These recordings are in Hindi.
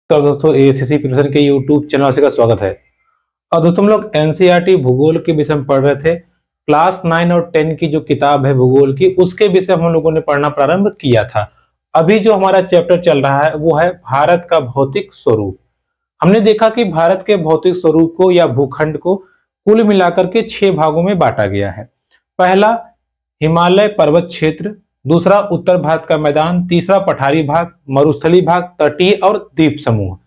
तो दोस्तों एसीसी प्रिपरेशन के यूट्यूब चैनल से का स्वागत है। और दोस्तों हम लोग एनसीईआरटी भूगोल के विषय में पढ़ रहे थे। क्लास 9 और 10 की जो किताब है भूगोल की, उसके विषय हम लोगों ने पढ़ना प्रारंभ किया था। अभी जो हमारा चैप्टर चल रहा है वो है भारत का भौतिक स्वरूप। हमने देखा कि भारत के भौतिक स्वरूप को या भूखंड को कुल मिलाकर के 6 भागों में बांटा गया है। पहला हिमालय पर्वत क्षेत्र, दूसरा उत्तर भारत का मैदान, तीसरा पठारी भाग, मरुस्थली भाग, तटीय और द्वीप समूह,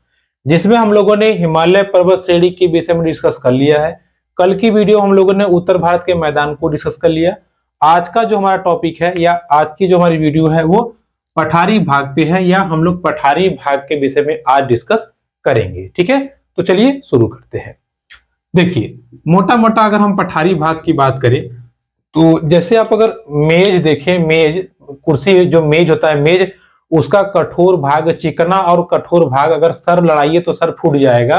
जिसमें हम लोगों ने हिमालय पर्वत श्रेणी के विषय में डिस्कस कर लिया है। कल की वीडियो हम लोगों ने उत्तर भारत के मैदान को डिस्कस कर लिया। आज का जो हमारा टॉपिक है या आज की जो हमारी वीडियो है वो पठारी भाग पे है, या हम लोग पठारी भाग के विषय में आज डिस्कस करेंगे। ठीक है, तो चलिए शुरू करते हैं। देखिए, मोटा मोटा अगर हम पठारी भाग की बात करें तो जैसे आप अगर मेज देखें, मेज कुर्सी जो मेज होता है, मेज उसका कठोर भाग चिकना और कठोर भाग अगर सर लड़ाइए तो सर फूट जाएगा,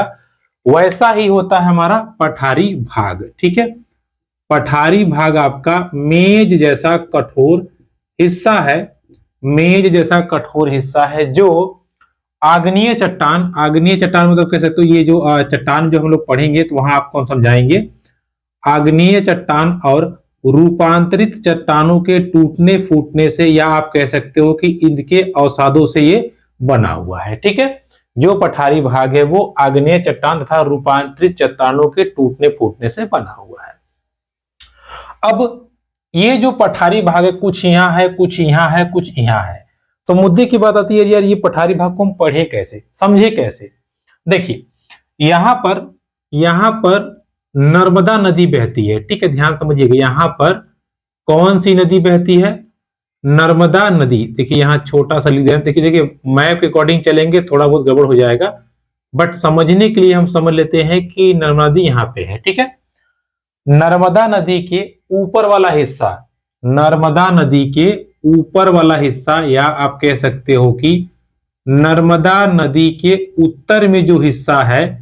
वैसा ही होता है हमारा पठारी भाग। ठीक है, पठारी भाग आपका मेज जैसा कठोर हिस्सा है, मेज जैसा कठोर हिस्सा है जो आग्नेय चट्टान, आग्नेय चट्टान मतलब कह सकते हो ये जो चट्टान जो हम लोग पढ़ेंगे तो वहां आपको हम समझाएंगे। आग्नेय चट्टान और रूपांतरित चट्टानों के टूटने फूटने से, या आप कह सकते हो कि इनके अवसादों से ये बना हुआ है। ठीक है, जो पठारी भाग है वो आग्नेय चट्टान तथा रूपांतरित चट्टानों के टूटने फूटने से बना हुआ है। अब ये जो पठारी भाग है, कुछ यहां है, कुछ यहां है, कुछ यहां है, तो मुद्दे की बात आती है यार, ये पठारी भाग को हम पढ़े कैसे, समझे कैसे। देखिए, यहां पर नर्मदा नदी बहती है। ठीक है, ध्यान समझिएगा, यहां पर कौन सी नदी बहती है? नर्मदा नदी। देखिए यहां छोटा सा लिख दिया, देखिए देखिए मैप के अकॉर्डिंग चलेंगे थोड़ा बहुत गड़बड़ हो जाएगा, बट समझने के लिए हम समझ लेते हैं कि नर्मदा नदी यहां पे है। ठीक है, नर्मदा नदी के ऊपर वाला हिस्सा, नर्मदा नदी के ऊपर वाला हिस्सा, या आप कह सकते हो कि नर्मदा नदी के उत्तर में जो हिस्सा है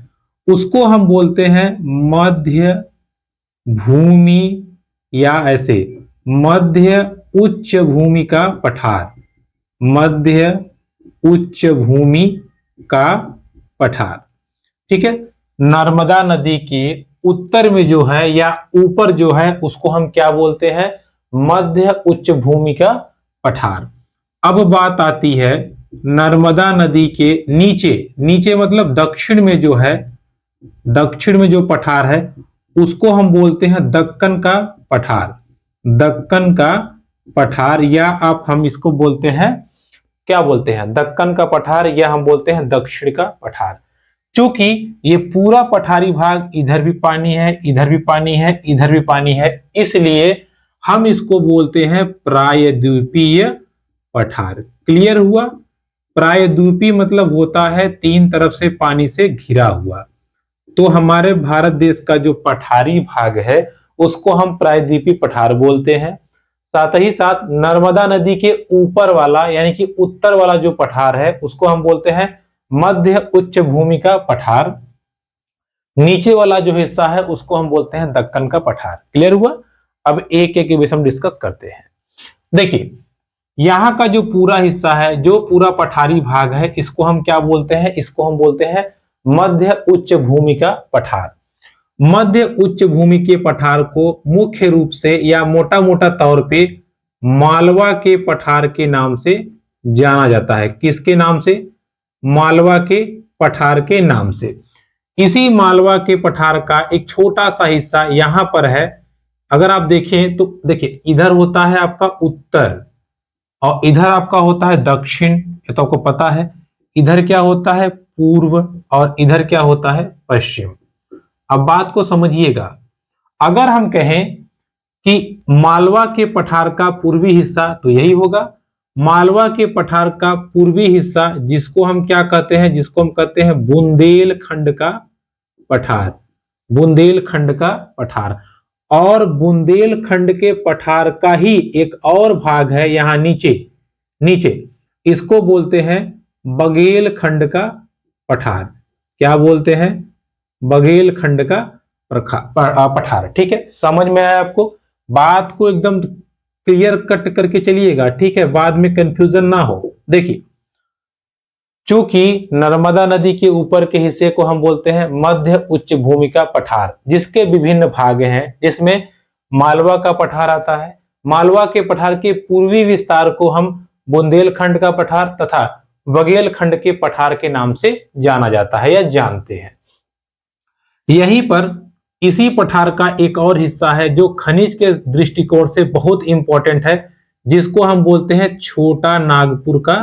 उसको हम बोलते हैं मध्य भूमि, या ऐसे मध्य उच्च भूमि का पठार, मध्य उच्च भूमि का पठार। ठीक है, नर्मदा नदी के उत्तर में जो है या ऊपर जो है उसको हम क्या बोलते हैं? मध्य उच्च भूमि का पठार। अब बात आती है नर्मदा नदी के नीचे, नीचे मतलब दक्षिण में जो है, दक्षिण में जो पठार है उसको हम बोलते हैं दक्कन का पठार, दक्कन का पठार, या आप हम इसको बोलते हैं, क्या बोलते हैं? दक्कन का पठार, या हम बोलते हैं दक्षिण का पठार। चूंकि ये पूरा पठारी भाग इधर भी पानी है, इधर भी पानी है, इधर भी पानी है, इसलिए हम इसको बोलते हैं प्रायद्वीपीय पठार। क्लियर हुआ? प्रायद्वीपीय मतलब होता है तीन तरफ से पानी से घिरा हुआ। तो हमारे भारत देश का जो पठारी भाग है उसको हम प्रायद्वीपीय पठार बोलते हैं। साथ ही साथ नर्मदा नदी के ऊपर वाला यानी कि उत्तर वाला जो पठार है उसको हम बोलते हैं मध्य उच्च भूमि का पठार। नीचे वाला जो हिस्सा है उसको हम बोलते हैं दक्कन का पठार। क्लियर हुआ? अब एक एक विषय हम डिस्कस करते हैं। देखिए, यहां का जो पूरा हिस्सा है, जो पूरा पठारी भाग है, इसको हम क्या बोलते हैं? इसको हम बोलते हैं मध्य उच्च भूमि का पठार। मध्य उच्च भूमि के पठार को मुख्य रूप से या मोटा मोटा तौर पे मालवा के पठार के नाम से जाना जाता है। किसके नाम से? मालवा के पठार के नाम से। इसी मालवा के पठार का एक छोटा सा हिस्सा यहां पर है। अगर आप देखें तो देखिए, इधर होता है आपका उत्तर और इधर आपका होता है दक्षिण, ये तो आपको पता है। इधर क्या होता है? पूर्व, और इधर क्या होता है? पश्चिम। अब बात को समझिएगा, अगर हम कहें कि मालवा के पठार का पूर्वी हिस्सा, तो यही होगा मालवा के पठार का पूर्वी हिस्सा, जिसको हम क्या कहते हैं? जिसको हम कहते हैं बुंदेलखंड का पठार, बुंदेलखंड का पठार। और बुंदेलखंड के पठार का ही एक और भाग है यहां नीचे, नीचे इसको बोलते हैं बघेलखंड का पठार। क्या बोलते हैं? बघेलखंड का पठार। ठीक है, समझ में आया आपको? बात को एकदम क्लियर कट करके चलिएगा, ठीक है, बाद में कंफ्यूजन ना हो। देखिए, चूंकि नर्मदा नदी के ऊपर के हिस्से को हम बोलते हैं मध्य उच्च भूमि का पठार, जिसके विभिन्न भाग हैं, जिसमें मालवा का पठार आता है। मालवा के पठार के पूर्वी विस्तार को हम बुंदेलखंड का पठार तथा बघेलखंड के पठार के नाम से जाना जाता है या जानते हैं। यहीं पर इसी पठार का एक और हिस्सा है जो खनिज के दृष्टिकोण से बहुत इंपॉर्टेंट है, जिसको हम बोलते हैं छोटा नागपुर का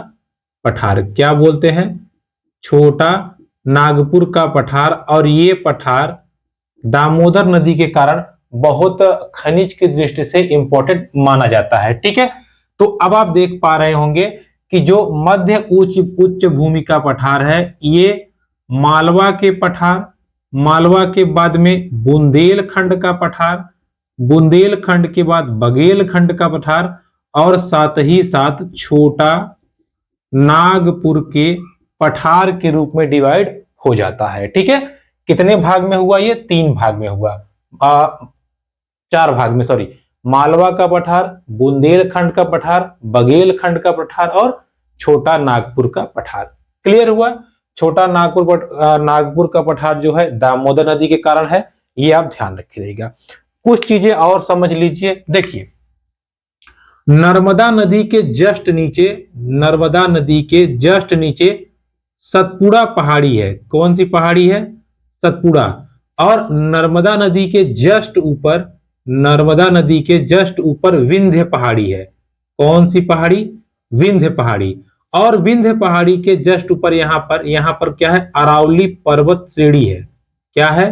पठार। क्या बोलते हैं? छोटा नागपुर का पठार। और ये पठार दामोदर नदी के कारण बहुत खनिज की दृष्टि से इंपॉर्टेंट माना जाता है। ठीक है, तो अब आप देख पा रहे होंगे कि जो मध्य उच्च भूमि का पठार है, ये मालवा के पठार, मालवा के बाद में बुंदेलखंड का पठार, बुंदेलखंड के बाद बघेलखंड का पठार और साथ ही साथ छोटा नागपुर के पठार के रूप में डिवाइड हो जाता है। ठीक है, कितने भाग में हुआ? ये 3 भाग में हुआ, 4 भाग में, सॉरी। मालवा का पठार, बुंदेलखंड का पठार, बघेलखंड का पठार और छोटा नागपुर का पठार। क्लियर हुआ? छोटा नागपुर का पठार जो है दामोदर नदी के कारण है, ये आप ध्यान रखिएगा। कुछ चीजें और समझ लीजिए। देखिए, नर्मदा नदी के जस्ट नीचे, नर्मदा नदी के जस्ट नीचे सतपुड़ा पहाड़ी है। कौन सी पहाड़ी है? सतपुड़ा। और नर्मदा नदी के जस्ट ऊपर, नर्मदा नदी के जस्ट ऊपर विंध्य पहाड़ी है। कौन सी पहाड़ी? विंध्य पहाड़ी। और विंध्य पहाड़ी के जस्ट ऊपर यहां पर क्या है? अरावली पर्वत श्रेणी है। क्या है?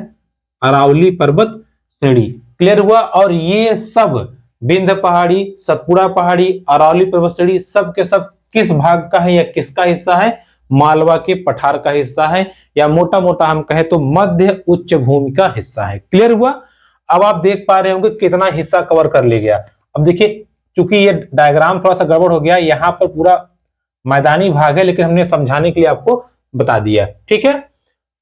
अरावली पर्वत श्रेणी। क्लियर हुआ? और ये सब विंध्य पहाड़ी, सतपुड़ा पहाड़ी, अरावली पर्वत श्रेणी सब के सब किस भाग का है या किसका हिस्सा है? मालवा के पठार का हिस्सा है, या मोटा मोटा हम कहें तो मध्य उच्च भूमि का हिस्सा है। क्लियर हुआ? अब आप देख पा रहे होंगे कितना हिस्सा कवर कर ले गया। अब देखिए, चूंकि ये डायग्राम थोड़ा सा गड़बड़ हो गया, यहाँ पर पूरा मैदानी भाग है, लेकिन हमने समझाने के लिए आपको बता दिया। ठीक है,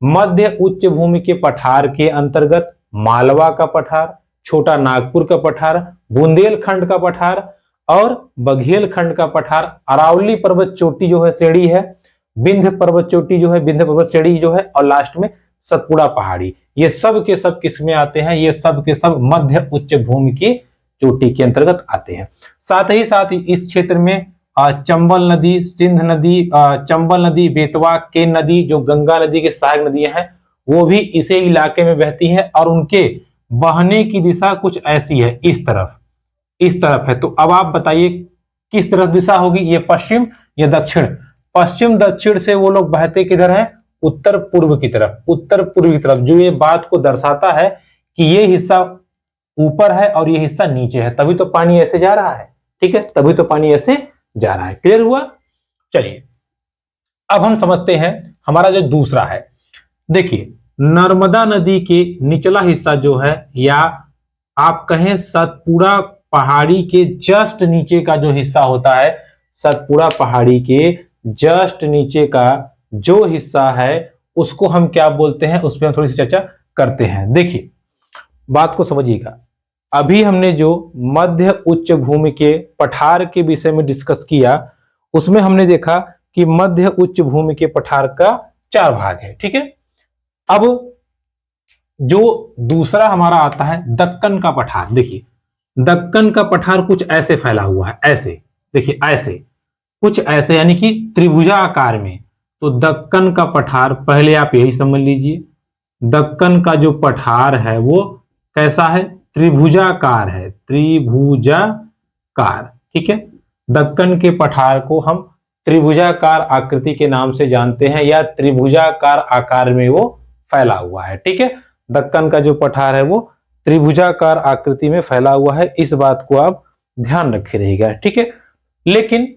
मध्य उच्च भूमि के पठार के अंतर्गत मालवा का पठार, छोटा नागपुर का पठार, बुंदेलखंड का पठार और बघेलखंड का पठार, अरावली पर्वत चोटी जो है श्रेणी है, विंध्य पर्वत चोटी जो है, विंध्य पर्वत श्रेणी जो है, और लास्ट में सतपुड़ा पहाड़ी। ये सब के सब किस में आते हैं? ये सब के सब मध्य उच्च भूमि की चोटी के अंतर्गत आते हैं। साथ ही इस क्षेत्र में चंबल नदी, सिंध नदी, चंबल नदी, बेतवा, केन नदी, जो गंगा नदी के सहायक नदियां हैं, वो भी इसी इलाके में बहती हैं और उनके बहने की दिशा कुछ ऐसी है, इस तरफ है। तो अब आप बताइए किस तरफ दिशा होगी? ये पश्चिम या दक्षिण? पश्चिम दक्षिण से वो लोग बहते किधर है? उत्तर पूर्व की तरफ, उत्तर पूर्व की तरफ, जो ये बात को दर्शाता है कि ये हिस्सा ऊपर है और ये हिस्सा नीचे है, तभी तो पानी ऐसे जा रहा है। ठीक है, तभी तो पानी ऐसे जा रहा है। क्लियर हुआ? चलिए, अब हम समझते हैं हमारा जो दूसरा है। देखिए, नर्मदा नदी के निचला हिस्सा जो है, या आप कहें सतपुड़ा पहाड़ी के जस्ट नीचे का जो हिस्सा होता है, सतपुड़ा पहाड़ी के जस्ट नीचे का जो हिस्सा है, उसको हम क्या बोलते हैं? उस पर हम थोड़ी सी चर्चा करते हैं। देखिए, बात को समझिएगा। अभी हमने जो मध्य उच्च भूमि के पठार के विषय में डिस्कस किया, उसमें हमने देखा कि मध्य उच्च भूमि के पठार का 4 भाग है। ठीक है, अब जो दूसरा हमारा आता है दक्कन का पठार। देखिए, दक्कन का पठार कुछ ऐसे फैला हुआ है, ऐसे देखिए, ऐसे कुछ ऐसे, यानी कि त्रिभुजाकार में। तो दक्कन का पठार, पहले आप यही समझ लीजिए, दक्कन का जो पठार है वो कैसा है? त्रिभुजाकार है, त्रिभुजाकार। ठीक है, दक्कन के पठार को हम त्रिभुजाकार आकृति के नाम से जानते हैं, या त्रिभुजाकार आकार में वो फैला हुआ है। ठीक है, दक्कन का जो पठार है वो त्रिभुजाकार आकृति में फैला हुआ है, इस बात को आप ध्यान रखे रहिएगा। ठीक है, लेकिन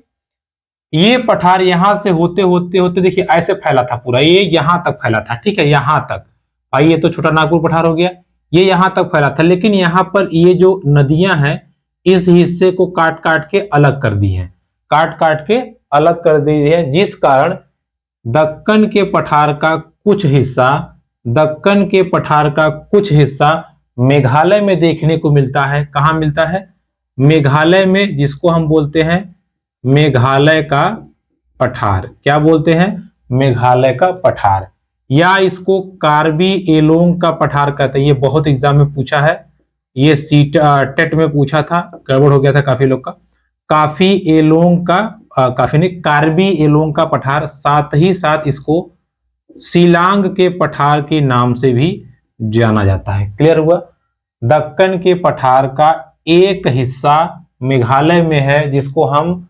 ये पठार यहां से होते होते देखिए ऐसे फैला था पूरा, ये यहां तक फैला था। ठीक है, यहां तक। आइए, तो छोटा नागपुर पठार हो गया, ये यहां तक फैला था, लेकिन यहां पर ये जो नदियां हैं, इस हिस्से को काट काट के अलग कर दी है, काट काट के अलग कर दी है, जिस कारण दक्कन के पठार का कुछ हिस्सा, दक्कन के पठार का कुछ हिस्सा मेघालय में देखने को मिलता है। कहां मिलता है? मेघालय में, जिसको हम बोलते हैं मेघालय का पठार। क्या बोलते हैं? मेघालय का पठार, या इसको कार्बी एलोंग का पठार कहते हैं। ये बहुत एग्जाम में पूछा है, ये टेट में पूछा था, गड़बड़ हो गया था काफी लोग का। काफी एलोंग का काफी नहीं, कार्बी एलोंग का पठार, साथ ही साथ इसको शिलांग के पठार के नाम से भी जाना जाता है। क्लियर हुआ? दक्कन के पठार का एक हिस्सा मेघालय में है जिसको हम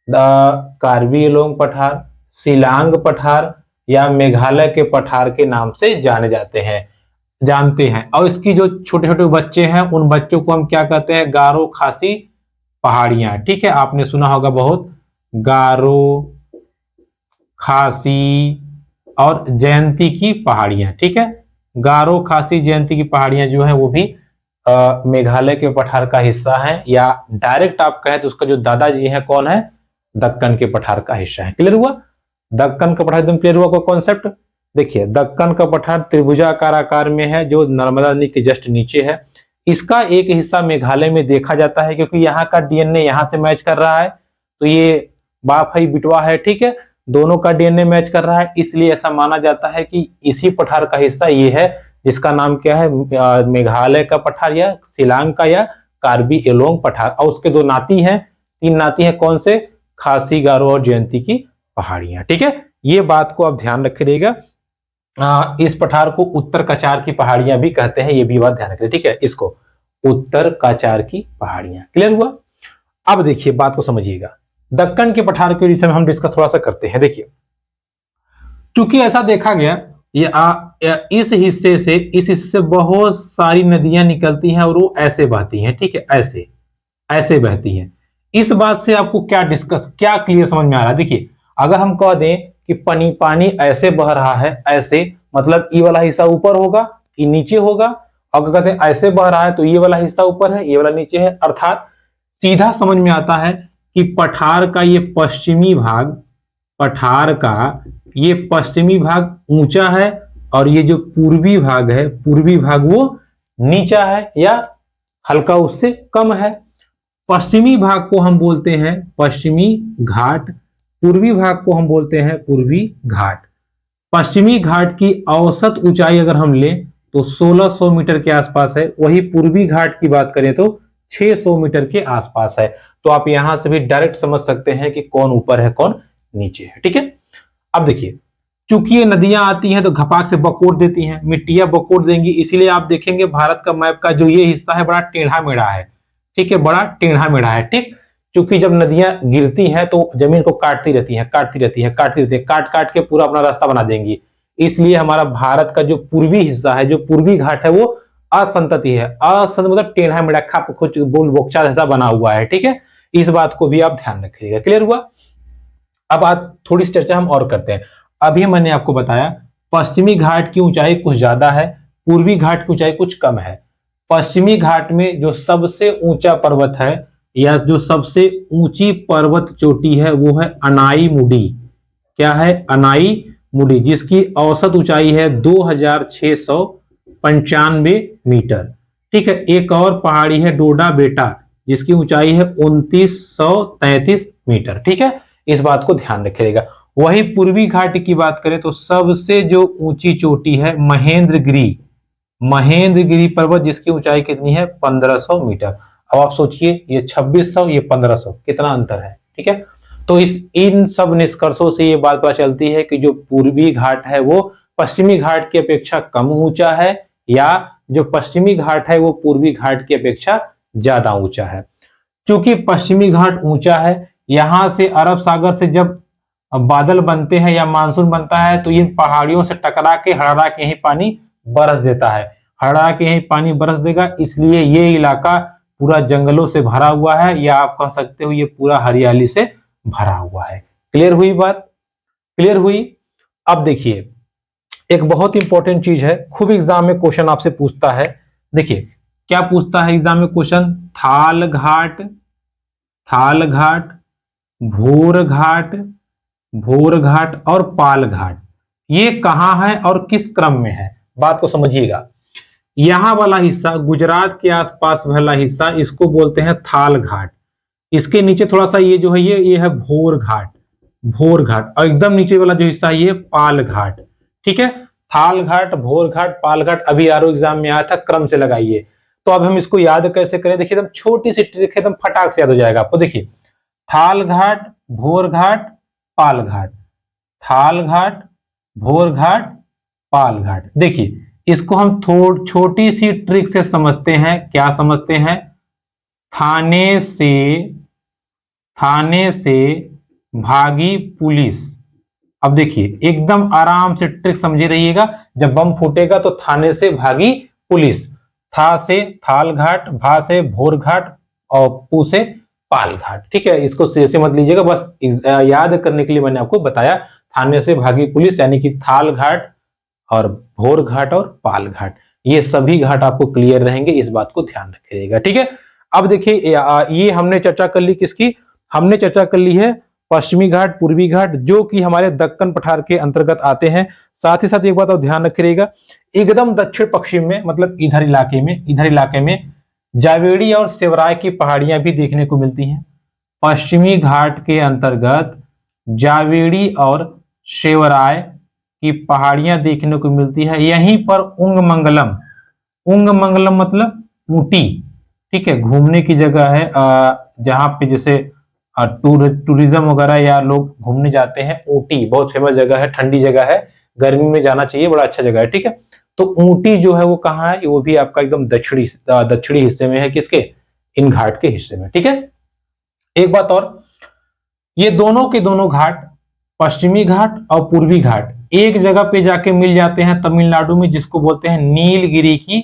कार्बी एलोंग पठार, शिलांग पठार या मेघालय के पठार के नाम से जानते हैं। और इसकी जो छोटे छोटे बच्चे हैं उन बच्चों को हम क्या कहते हैं? गारो खासी पहाड़ियां। ठीक है, आपने सुना होगा बहुत, गारो, खासी और जयंती की पहाड़ियां। ठीक है, गारो, खासी, जयंती की पहाड़ियां जो है वो भी मेघालय के पठार का हिस्सा है, या डायरेक्ट आप कहें तो उसका जो दादाजी है कौन है? दक्कन के पठार का हिस्सा है। क्लियर हुआ? दक्कन का पठार एकदम क्लियर हुआ कोई कॉन्सेप्ट? देखिए, दक्कन का पठार त्रिभुजाकार आकार में है जो नर्मदा नदी के जस्ट नीचे है। इसका एक हिस्सा मेघालय में देखा जाता है क्योंकि यहाँ का डीएनए यहाँ से मैच कर रहा है, तो ये बाप है बिटवा है। ठीक है, दोनों का डीएनए मैच कर रहा है, इसलिए ऐसा माना जाता है कि इसी पठार का हिस्सा ये है जिसका नाम क्या है? मेघालय का पठार या शिलांग का या कार्बी एलोंग पठार। और उसके दो नाती हैं, 3 नाती हैं, कौन से? खासी, गारो और जयंती की पहाड़ियां। ठीक है, ये बात को आप ध्यान रखिएगा। इस पठार को उत्तर कचार की पहाड़ियां भी कहते हैं, ये भी बात ध्यान रखिए। ठीक है, इसको उत्तर कचार की पहाड़ियां। क्लियर हुआ? अब देखिए, बात को समझिएगा। दक्कन के पठार के विषय में हम डिस्कस थोड़ा सा करते हैं। देखिए, क्योंकि ऐसा देखा गया इस हिस्से से बहुत सारी नदियां निकलती हैं और वो ऐसे बहती हैं। ठीक है, ऐसे बहती हैं। इस बात से आपको क्या क्लियर समझ में आ रहा है? देखिए, अगर हम कह दें कि पानी ऐसे बह रहा है, ऐसे मतलब ये वाला हिस्सा ऊपर होगा, ये नीचे होगा। अगर कहते हैं ऐसे बह रहा है तो ये वाला हिस्सा ऊपर है, ये वाला नीचे है। अर्थात सीधा समझ में आता है कि पठार का ये पश्चिमी भाग ऊंचा है और ये जो पूर्वी भाग वो नीचा है या हल्का उससे कम है। पश्चिमी भाग को हम बोलते हैं पश्चिमी घाट, पूर्वी भाग को हम बोलते हैं पूर्वी घाट। पश्चिमी घाट की औसत ऊंचाई अगर हम लें तो 1600 मीटर के आसपास है, वही पूर्वी घाट की बात करें तो 600 मीटर के आसपास है। तो आप यहां से भी डायरेक्ट समझ सकते हैं कि कौन ऊपर है कौन नीचे है। ठीक है, अब देखिए, चूंकि ये नदियां आती हैं तो घपाक से बकोट देती हैं, मिट्टियां बकोट देंगी, इसीलिए आप देखेंगे भारत का मैप का जो ये हिस्सा है बड़ा टेढ़ा मेढ़ा है। ठीक है, बड़ा टेढ़ा मेढ़ा है। ठीक, क्योंकि जब नदियां गिरती हैं तो जमीन को काटती रहती हैं, काट काट के पूरा अपना रास्ता बना देंगी। इसलिए हमारा भारत का जो पूर्वी हिस्सा है, जो पूर्वी घाट है, वो असंतति है। असंत मतलब टेढ़ा मेढ़ा कुछ बोल बोक्चा जैसा बना हुआ है। ठीक है, इस बात को भी आप ध्यान रखिएगा। क्लियर हुआ? अब आज थोड़ी सी चर्चा हम और करते हैं। अभी मैंने आपको बताया पश्चिमी घाट की ऊंचाई कुछ ज्यादा है, पूर्वी घाट की ऊंचाई कुछ कम है। पश्चिमी घाट में जो सबसे ऊंचा पर्वत है या जो सबसे ऊंची पर्वत चोटी है वो है अनाईमुडी। क्या है? अनाईमुडी, जिसकी औसत ऊंचाई है 2695 मीटर। ठीक है, एक और पहाड़ी है डोडा बेटा जिसकी ऊंचाई है 2933 मीटर। ठीक है, इस बात को ध्यान रखिएगा। वही पूर्वी घाट की बात करें तो सबसे जो ऊंची चोटी है महेंद्रगिरी पर्वत, जिसकी ऊंचाई कितनी है? 1500 मीटर। अब आप सोचिए, ये 2600, ये 1500, कितना अंतर है। ठीक है, तो इन सब निष्कर्षों से ये बात पता चलती है कि जो पूर्वी घाट है वो पश्चिमी घाट की अपेक्षा कम ऊंचा है, या जो पश्चिमी घाट है वो पूर्वी घाट की अपेक्षा ज्यादा ऊंचा है। क्योंकि पश्चिमी घाट ऊंचा है, यहां से अरब सागर से जब बादल बनते हैं या मानसून बनता है तो इन पहाड़ियों से टकरा के हड़रा के ही पानी बरस देता है, हड़रा के ही पानी बरस देगा। इसलिए ये इलाका पूरा जंगलों से भरा हुआ है, या आप कह सकते हो ये पूरा हरियाली से भरा हुआ है। क्लियर हुई बात? क्लियर हुई? अब देखिए, एक बहुत इंपॉर्टेंट चीज है, खूब एग्जाम में क्वेश्चन आपसे पूछता है। देखिए क्या पूछता है एग्जाम में क्वेश्चन? थाल घाट, भोर घाट और पाल घाट, ये कहां है और किस क्रम में है? बात को समझिएगा। यहां वाला हिस्सा, गुजरात के आसपास वाला हिस्सा, इसको बोलते हैं थाल घाट। इसके नीचे थोड़ा सा ये जो है ये है भोर घाट। भोर घाट, और एकदम नीचे वाला जो हिस्सा है ये पाल घाट। ठीक है, थाल घाट, भोर घाट, पाल घाट, अभी आरओ एग्जाम में आया था, क्रम से लगाइए। तो अब हम इसको याद कैसे करें, देखिए एकदम छोटी सी ट्रिक है, एकदम फटाक से याद हो जाएगा आपको। देखिए थाल घाट, भोर घाट, पाल घाट, थाल घाट, भोर घाट, पाल घाट। देखिए इसको हम छोटी सी ट्रिक से समझते हैं। क्या समझते हैं? थाने से भागी पुलिस। अब देखिए एकदम आराम से ट्रिक समझे रहिएगा, जब बम फूटेगा तो थाने से भागी पुलिस, था से थाल घाट, भा से भोर घाट, और पू से पाल घाट। ठीक है, इसको से मत लीजिएगा, बस याद करने के लिए मैंने आपको बताया। थाने से भागी पुलिस यानी कि थाल घाट और भोर घाट और पाल घाट, ये सभी घाट आपको क्लियर रहेंगे, इस बात को ध्यान रखिएगा। ठीक है, अब देखिए ये हमने चर्चा कर ली किसकी, हमने चर्चा कर ली है पश्चिमी घाट, पूर्वी घाट, जो कि हमारे दक्कन पठार के अंतर्गत आते हैं। साथ ही साथ एक बात और ध्यान रखिएगा, एकदम दक्षिण पश्चिम में, मतलब इधर इलाके में जावेड़ी और सेवराय की पहाड़ियां भी देखने को मिलती हैं। पश्चिमी घाट के अंतर्गत जावेड़ी और सेवराय की पहाड़ियां देखने को मिलती है। यहीं पर उंगमंगलम मतलब ऊटी, ठीक है, घूमने की जगह है, जहां पे जैसे टूरिज्म वगैरह या लोग घूमने जाते हैं। ऊटी बहुत फेमस जगह है, ठंडी जगह है, गर्मी में जाना चाहिए, बड़ा अच्छा जगह है। ठीक है, तो ऊटी जो है वो कहाँ है, वो भी आपका एकदम दक्षिणी हिस्से में है, किसके, इन घाट के हिस्से में। ठीक है, एक बात और, ये दोनों के दोनों घाट, पश्चिमी घाट और पूर्वी घाट, एक जगह पे जाके मिल जाते हैं तमिलनाडु में, जिसको बोलते हैं नीलगिरी की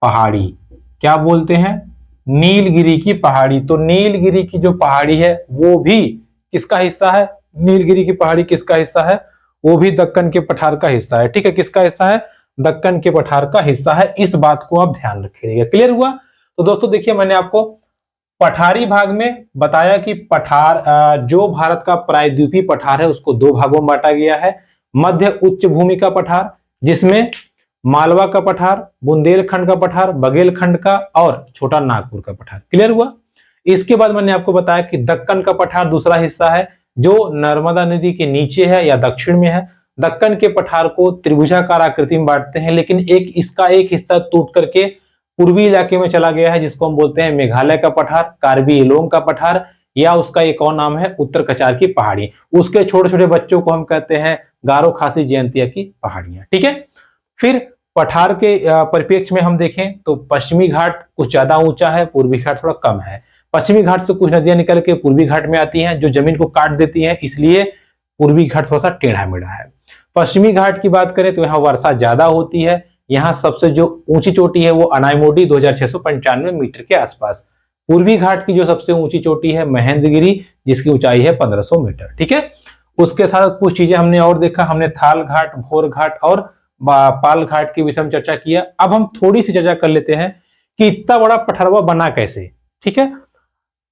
पहाड़ी। क्या बोलते हैं? नीलगिरी की पहाड़ी। तो नीलगिरी की जो पहाड़ी है वो भी किसका हिस्सा है? नीलगिरी की पहाड़ी किसका हिस्सा है? वो भी दक्कन के पठार का हिस्सा है। ठीक है, किसका हिस्सा है? दक्कन के पठार का हिस्सा है। इस बात को आप ध्यान रखिएगा। क्लियर हुआ? तो दोस्तों देखिए, मैंने आपको पठारी भाग में बताया कि पठार, जो भारत का प्रायद्वीपीय पठार है उसको दो भागों में बांटा गया है। मध्य उच्च भूमि का पठार, जिसमें मालवा का पठार, बुंदेलखंड का पठार, बघेलखंड का और छोटा नागपुर का पठार। क्लियर हुआ? इसके बाद मैंने आपको बताया कि दक्कन का पठार दूसरा हिस्सा है, जो नर्मदा नदी के नीचे है या दक्षिण में है। दक्कन के पठार को त्रिभुजाकार आकृति में बांटते हैं, लेकिन इसका एक हिस्सा टूट करके पूर्वी इलाके में चला गया है, जिसको हम बोलते हैं मेघालय का पठार, कार्बी एलोंग का पठार, या उसका एक और नाम है उत्तर कचार की पहाड़ी। उसके छोटे छोटे बच्चों को हम कहते हैं गारो खासी जयंतिया की पहाड़ियां। ठीक है, फिर पठार के परिप्रेक्ष्य में हम देखें तो पश्चिमी घाट कुछ ज्यादा ऊंचा है, पूर्वी घाट थोड़ा कम है। पश्चिमी घाट से कुछ नदियां निकल के पूर्वी घाट में आती हैं, जो जमीन को काट देती हैं, इसलिए पूर्वी घाट थोड़ा सा टेढ़ा मेढ़ा है। पश्चिमी घाट की बात करें तो यहाँ वर्षा ज्यादा होती है। यहाँ सबसे जो ऊंची चोटी है वो अनाईमोडी 2695 मीटर के आसपास। पूर्वी घाट की जो सबसे ऊंची चोटी है महेंद्रगिरी, जिसकी ऊंचाई है 1500 मीटर। ठीक है, उसके साथ कुछ चीजें हमने और देखा, हमने थाल घाट, भोर घाट और पाल घाट के विषय में चर्चा किया। अब हम थोड़ी सी चर्चा कर लेते हैं कि इतना बड़ा पठारवा बना कैसे। ठीक है,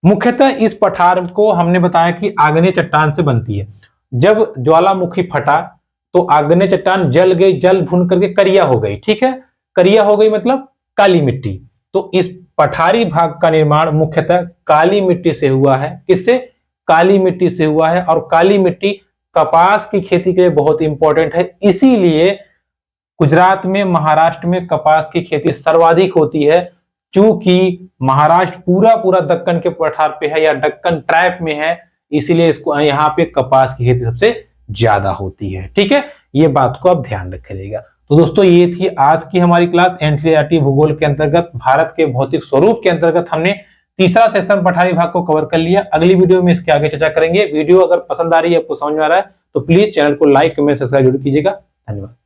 मुख्यतः इस पठार को हमने बताया कि आग्नेय चट्टान से बनती है। जब ज्वालामुखी फटा तो आग्नेय चट्टान जल गई, जल भून करके करिया हो गई। ठीक है, करिया हो गई मतलब काली मिट्टी। तो इस पठारी भाग का निर्माण मुख्यतः काली मिट्टी से हुआ है। किससे? काली मिट्टी से हुआ है। और काली मिट्टी कपास की खेती के लिए बहुत इंपॉर्टेंट है, इसीलिए गुजरात में, महाराष्ट्र में कपास की खेती सर्वाधिक होती है। चूंकि महाराष्ट्र पूरा दक्कन के पठार पे है या दक्कन ट्रैप में है, इसीलिए इसको यहाँ पे कपास की खेती सबसे ज्यादा होती है। ठीक है, ये बात को आप ध्यान रखिएगा। तो दोस्तों ये थी आज की हमारी क्लास एनसीईआरटी भूगोल के अंतर्गत भारत के भौतिक स्वरूप के अंतर्गत हमने तीसरा सेशन पठारी भाग को कवर कर लिया। अगली वीडियो में इसके आगे चर्चा करेंगे। वीडियो अगर पसंद आ रही है, आपको समझ में आ रहा है, तो प्लीज चैनल को लाइक, कमेंट, सब्सक्राइब जरूर कीजिएगा। धन्यवाद।